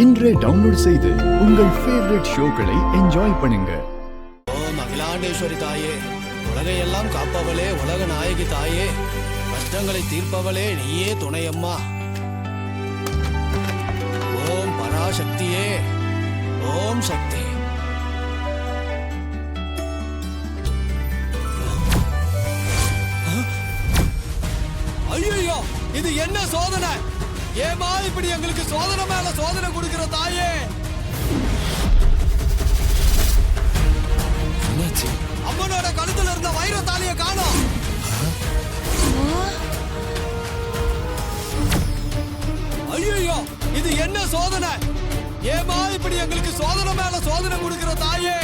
இன்றே டவுன்லோட் செய்து உங்கள் ஃபேவரட் ஷோக்களை என்ஜாய் பண்ணுங்க. ஓம் அகிலாண்டேஸ்வரி தாயே, உலகையெல்லாம் காப்பவளே, உலக நாயகி தாயே, கஷ்டங்களை தீர்ப்பவளே, நீயே துணையம்மா. ஓம் பராசக்தியே, ஓம் சக்தி. ஐயோ, இது என்ன சோதனை? ஏமா இப்படி எங்களுக்கு சோதனை மேல சோதனை கொடுக்கிற தாயே? அம்மனோட கழுத்துல இருந்த வைர தாலிய காணோம். ஐயோ, இது என்ன சோதனை? ஏமா இப்படி எங்களுக்கு சோதனை மேல சோதனை கொடுக்கிற தாயே?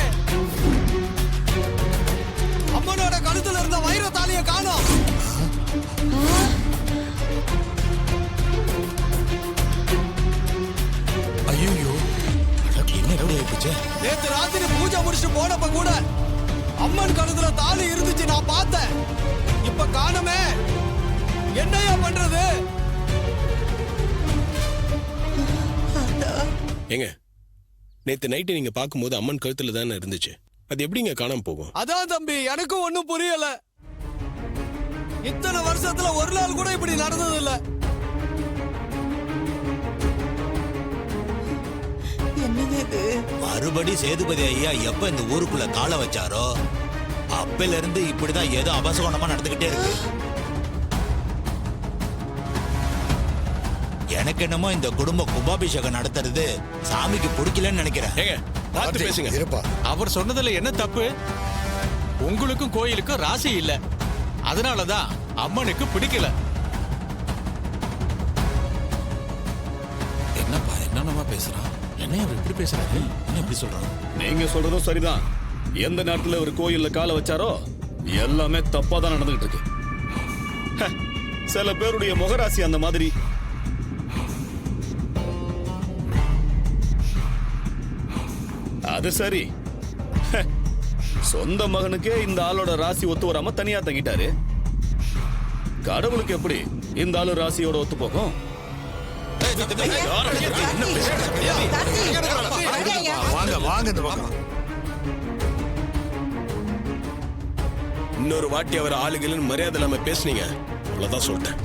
அம்மனோட கழுத்துல இருந்த வைர தாலிய காணோம். ஐயோ, என்ன இப்படி ஆயிடுச்சு? நேத்து ராத்திரி பூஜை முடிச்சுட்டு போனப்ப கூட அம்மன் கழுத்துல தாலி இருந்துச்சு, நான் பார்த்தேன். இப்ப காணுமே, என்னையா பண்றது? ஏங்க, நேத்து நைட்டு நீங்க பார்க்கும்போது அம்மன் கழுத்துல தானே இருந்துச்சு, அது எப்படிங்க காணாம போகும்? அதான் தம்பி, எனக்கும் ஒண்ணும் புரியல. இத்தனை வருஷத்துல ஒரு நாள் கூட இப்படி நடந்தது இல்ல. மறுபடி சேதுபதி ஐயா எப்ப இந்த ஊருக்குள்ள கால வச்சாரோ அப்பல இருந்து இப்படிதான் ஏதோ அபசகுணமா நடந்துகிட்டே இருக்கு. எனக்கு என்னமோ இந்த குடும்ப கும்பாபிஷேகம் நடத்துறது சாமிக்கு பிடிக்கலன்னு நினைக்கிறேன். ஏங்க, பார்த்து பேசுங்க. அவர் சொன்னதுல என்ன தப்பு? உங்களுக்கும் கோயிலுக்கும் ராசி இல்ல, அதனாலதான் அம்மனுக்கு பிடிக்கல. என்னப்பா என்னமா பேசுறான்? என்ன அவர் இப்படி பேசுறாரு? என்ன இப்படி சொல்றாரு? நீங்க சொல்றதும் சரிதான். எந்த நேரத்துல ஒரு கோயில்ல கால வச்சாரோ எல்லாமே தப்பா தான் நடந்துகிட்டு இருக்கு. சில பேருடைய முகராசி அந்த மாதிரி. அது சரி, சொந்த மகனுக்கே இந்த ஆளோட ராசி ஒத்து வராம தனியா தங்கிட்டாரு. கடவுளுக்கு எப்படி இந்த ஆளு ராசியோட ஒத்து போகும்? இன்னொரு வாட்டி அவர் ஆளுகளின் மரியாதை இல்லாம பேசுனீங்க, அவ்வளவுதான் சொல்லிட்டேன்.